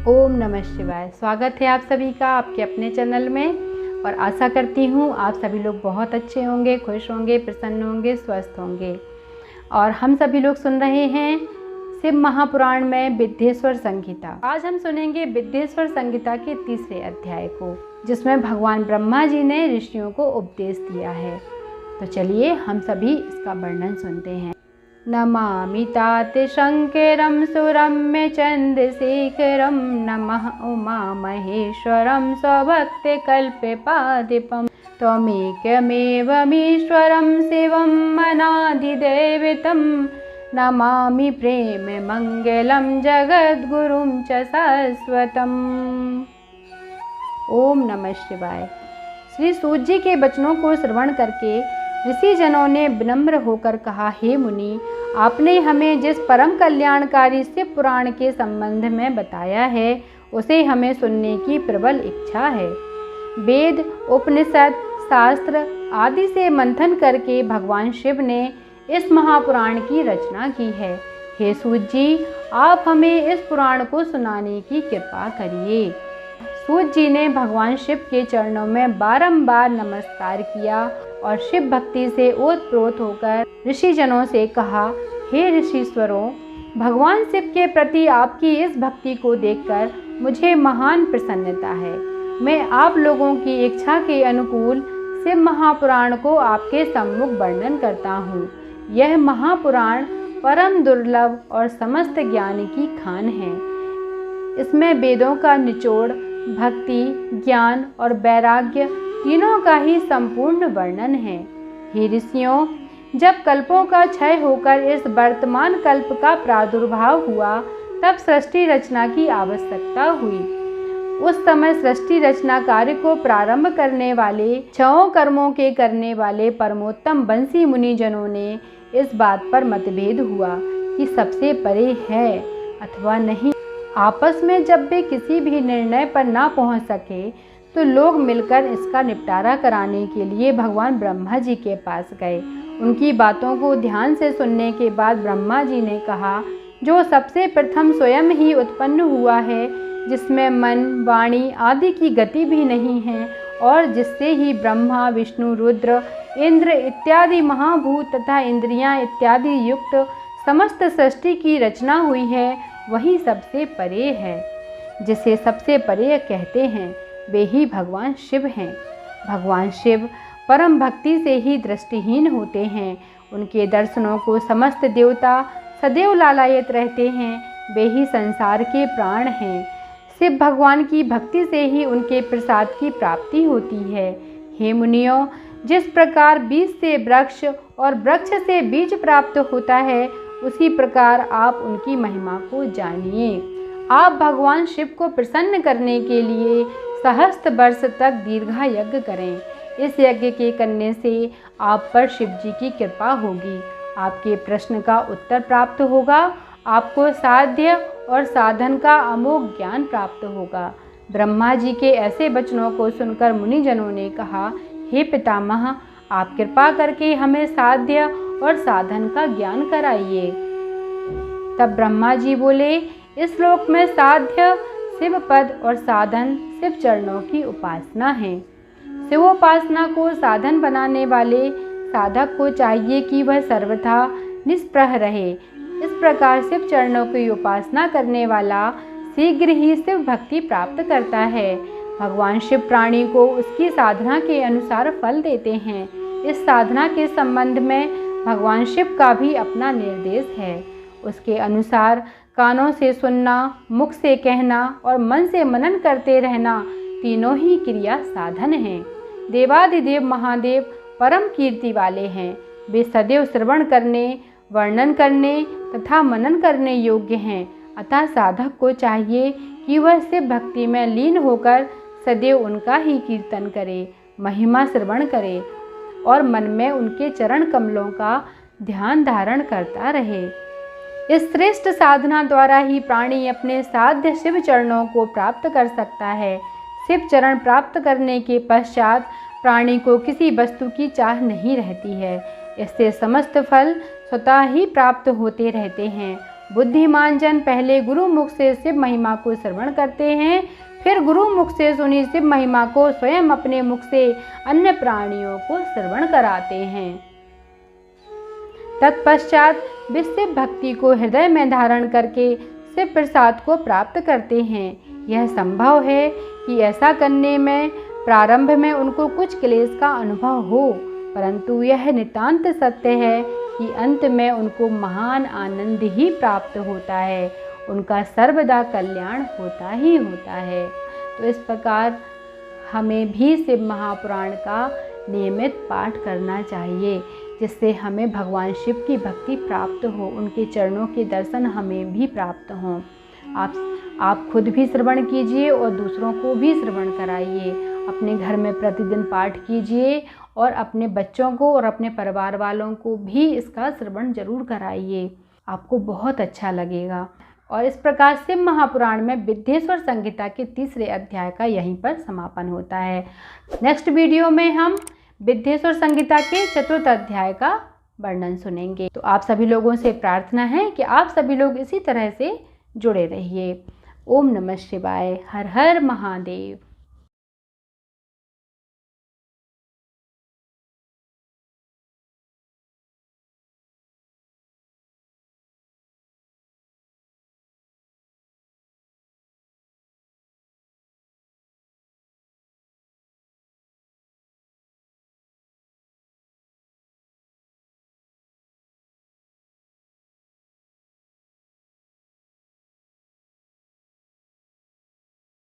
ओम नमः शिवाय। स्वागत है आप सभी का आपके अपने चैनल में और आशा करती हूँ आप सभी लोग बहुत अच्छे होंगे, खुश होंगे, प्रसन्न होंगे, स्वस्थ होंगे। और हम सभी लोग सुन रहे हैं शिव महापुराण में विद्येश्वर संहिता। आज हम सुनेंगे विद्येश्वर संहिता के तीसरे अध्याय को, जिसमें भगवान ब्रह्मा जी ने ऋषियों को उपदेश दिया है। तो चलिए हम सभी इसका वर्णन सुनते हैं। नमामि तातिशङ्करं सुरम्य चन्द्रशेखरं नमः उमा महेश्वरं स्वभक्तिकल्पपादिपं त्वमेकमेवमीश्वरं शिवम् अनादिदैवतं नमामि प्रेममङ्गलं जगद्गुरुं च शाश्वतम्। ओम नमः शिवाय। श्री सूत जी के वचनों को श्रवण करके ऋषि जनों ने विनम्र होकर कहा, हे मुनि, आपने हमें जिस परम कल्याणकारी शिव पुराण के संबंध में बताया है उसे हमें सुनने की प्रबल इच्छा है। वेद, उपनिषद, शास्त्र आदि से मंथन करके भगवान शिव ने इस महापुराण की रचना की है। हे सूत जी, आप हमें इस पुराण को सुनाने की कृपा करिए। सूत जी ने भगवान शिव के चरणों में बारंबार नमस्कार किया और शिव भक्ति से ओतप्रोत होकर ऋषि जनों से कहा, हे ऋषीश्वरों, भगवान शिव के प्रति आपकी इस भक्ति को देखकर मुझे महान प्रसन्नता है। मैं आप लोगों की इच्छा के अनुकूल शिव महापुराण को आपके सम्मुख वर्णन करता हूँ। यह महापुराण परम दुर्लभ और समस्त ज्ञान की खान है। इसमें वेदों का निचोड़, भक्ति, ज्ञान और वैराग्य तीनों का ही संपूर्ण वर्णन है। हे ऋषियों, जब कल्पों का क्षय होकर इस वर्तमान कल्प का प्रादुर्भाव हुआ तब सृष्टि रचना की आवश्यकता हुई। उस समय सृष्टि रचना कार्य को प्रारंभ करने वाले, छहों कर्मों के करने वाले परमोत्तम बंसी मुनि जनों ने इस बात पर मतभेद हुआ कि सबसे परे है अथवा नहीं। आपस में जब वे किसी भी निर्णय पर ना पहुंच सके तो लोग मिलकर इसका निपटारा कराने के लिए भगवान ब्रह्मा जी के पास गए। उनकी बातों को ध्यान से सुनने के बाद ब्रह्मा जी ने कहा, जो सबसे प्रथम स्वयं ही उत्पन्न हुआ है, जिसमें मन, वाणी आदि की गति भी नहीं है और जिससे ही ब्रह्मा, विष्णु, रुद्र, इंद्र इत्यादि महाभूत तथा इंद्रियां इत्यादि युक्त समस्त सृष्टि की रचना हुई है, वही सबसे परे है। जिसे सबसे परे कहते हैं वे ही भगवान शिव हैं। भगवान शिव परम भक्ति से ही दृष्टिहीन होते हैं। उनके दर्शनों को समस्त देवता सदैव लालायित रहते हैं। वे ही संसार के प्राण हैं। शिव भगवान की भक्ति से ही उनके प्रसाद की प्राप्ति होती है। हे मुनियों, जिस प्रकार बीज से वृक्ष और वृक्ष से बीज प्राप्त होता है, उसी प्रकार आप उनकी महिमा को जानिए। आप भगवान शिव को प्रसन्न करने के लिए सहस्त्र वर्ष तक दीर्घा यज्ञ करें। इस यज्ञ के करने से आप पर शिव जी की कृपा होगी। आपके प्रश्न का उत्तर प्राप्त होगा। आपको साध्य और साधन का अमोघ ज्ञान प्राप्त होगा। ब्रह्मा जी के ऐसे वचनों को सुनकर मुनिजनों ने कहा, हे पितामह, आप कृपा करके हमें साध्य और साधन का ज्ञान कराइए। तब ब्रह्मा जी बोले, इस श्लोक में साध्य शिव पद और साधन शिव चरणों की उपासना है। शिवोपासना को साधन बनाने वाले साधक को चाहिए कि वह सर्वथा निष्प्रह रहे। इस प्रकार शिव चरणों की उपासना करने वाला शीघ्र ही शिव भक्ति प्राप्त करता है। भगवान शिव प्राणी को उसकी साधना के अनुसार फल देते हैं। इस साधना के संबंध में भगवान शिव का भी अपना निर्देश है। उसके अनुसार कानों से सुनना, मुख से कहना और मन से मनन करते रहना तीनों ही क्रिया साधन हैं। देवादिदेव महादेव परम कीर्ति वाले हैं। वे सदैव श्रवण करने, वर्णन करने तथा मनन करने योग्य हैं। अतः साधक को चाहिए कि वह शिव भक्ति में लीन होकर सदैव उनका ही कीर्तन करे, महिमा श्रवण करे और मन में उनके चरण कमलों का ध्यान धारण करता रहे। इस श्रेष्ठ साधना द्वारा ही प्राणी अपने साध्य शिव चरणों को प्राप्त कर सकता है। शिव चरण प्राप्त करने के पश्चात प्राणी को किसी वस्तु की चाह नहीं रहती है। इससे समस्त फल स्वतः ही प्राप्त होते रहते हैं बुद्धिमान जन पहले गुरुमुख से शिव महिमा को श्रवण करते हैं, फिर गुरुमुख से सुनी शिव महिमा को स्वयं अपने मुख से अन्य प्राणियों को श्रवण कराते हैं। तत्पश्चात वे शिव भक्ति को हृदय में धारण करके शिव प्रसाद को प्राप्त करते हैं। यह संभव है कि ऐसा करने में प्रारंभ में उनको कुछ क्लेश का अनुभव हो, परंतु यह नितांत सत्य है कि अंत में उनको महान आनंद ही प्राप्त होता है, उनका सर्वदा कल्याण होता ही होता है। तो इस प्रकार हमें भी शिव महापुराण का नियमित पाठ करना चाहिए, जिससे हमें भगवान शिव की भक्ति प्राप्त हो, उनके चरणों के दर्शन हमें भी प्राप्त हों। आप खुद भी श्रवण कीजिए और दूसरों को भी श्रवण कराइए। अपने घर में प्रतिदिन पाठ कीजिए और अपने बच्चों को और अपने परिवार वालों को भी इसका श्रवण जरूर कराइए, आपको बहुत अच्छा लगेगा। और इस प्रकार शिव महापुराण में विद्येश्वर संहिता के 3रे अध्याय का यहीं पर समापन होता है। नेक्स्ट वीडियो में हम विद्येश्वर संहिता के 4th अध्याय का वर्णन सुनेंगे। तो आप सभी लोगों से प्रार्थना है कि आप सभी लोग इसी तरह से जुड़े रहिए। ओम नमः शिवाय। हर हर महादेव।